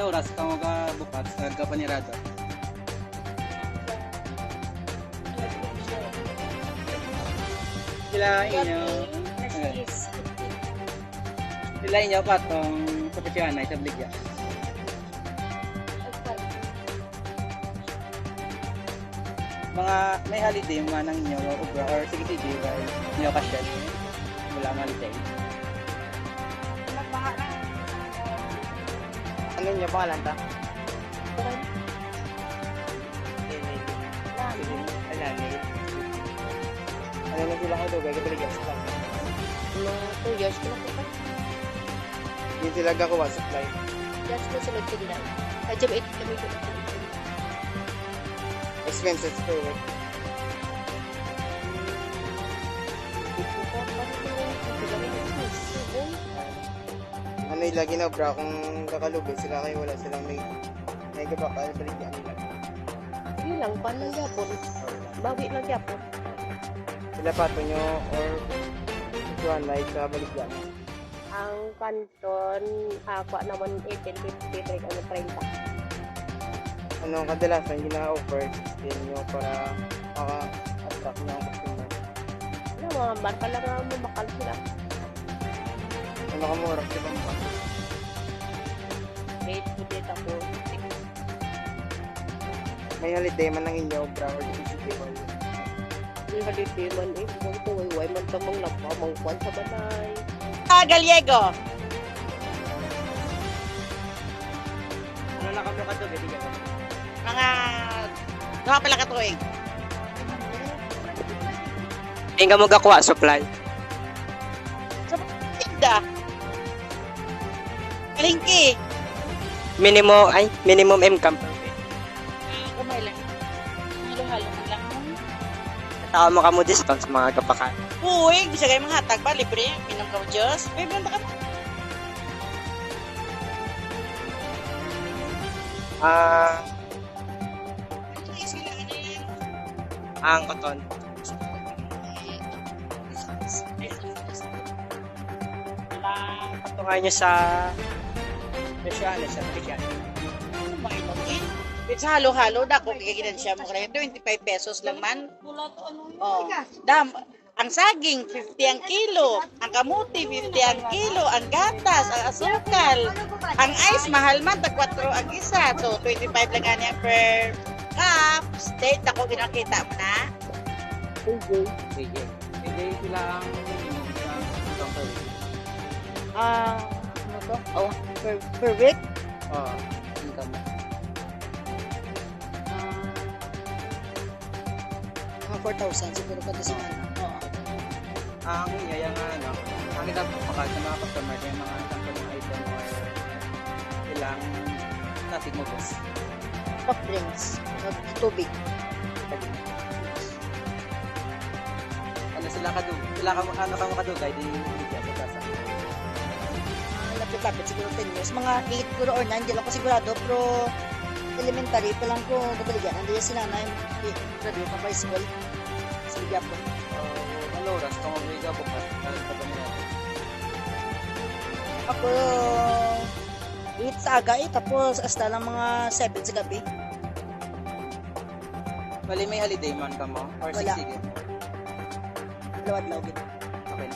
oras ka bukas nagkapanirado? Sila inyo. Sila inyo pa tong sa Pitianay sa Bligya. Mga may holiday mga nang inyo ubra or sige inyo kasyan. Wala holiday. Ano inyo pangalan ta? Ano na sila kayo gagawin Bligya sa plan? Mga 2 years ko na po pa. Hindi sila gagawa supply. Yes ko sunod sila. Kadyo 8 kami ko. Expenses per week. Ano yung lagi na bra kung kakalugay sila kayo wala silang may gabakal Baligya nila. Yun lang, paano gyapon? Bawi lang gyapon. Sila pato nyo or tuwan like sa Baligya. Ang kanton, ako naman 1850, like ano, 30. Ano kadalasan gina-offer din nyo para maka-attract nyo ang customer? Ano, mga marka lang nga mamakal sila. Ano kamura sa ibang pa? 8 po dito po. May holiday man ng inyo bra or festival. Yung haliti man eh, kung tuway man tamang lapa, mangkwan sa balay. Gallego. Ano na kamo ka to? Mga duha pala ka tuig. Inga mo gakuha supply. Sa tinda. Kalingki. Minimum income per week. Kumay lang. Halo-halo lang. Tao mo ka mo discount sa mga kapakan. Uy, bisa kayo mga hatag ba? Libre. Minum ka mo Diyos. May banta ka mo. Ang cotton. Patungan nyo sa presyo sa presyan. Mga ilongin. Sa halo-halo, dako kaginan siya mo kaya 25 pesos lang man. Oh. Dam, ang saging 50 ang kilo, ang kamuti 50 ang kilo, ang gatas, ang asukal, ang ice mahal man tag 4 ang isa. So 25 lang ganyan per cup. State ako ginakita mo na. Sige. Sige sila ang minimum sa isang per week. Ano to? Oh, per week? Income. Mga 4,000 siguro kada semana. Oo. Ang iya nga ano, ang kita pakal sa mga customer yung mga sample ng item or ilang traffic mo boss. Soft drinks, tubig. Ano sila ka kadugay di Bligya sa tasa. Lapit-lapit siguro 10 years. Mga 8 siguro or 9, hindi lang ko sigurado. Pero elementary pa lang ko nabaligan. Nandiyan si nanay, graduate ng high school. Sa Bligya po. Ano oras kung mag-iga bukas sa kanila? Ako, 8 sa aga tapos hasta lang mga 7 sa gabi. Bali may holiday man ka mo or Wala. sige. Lawad-lawad. Okay.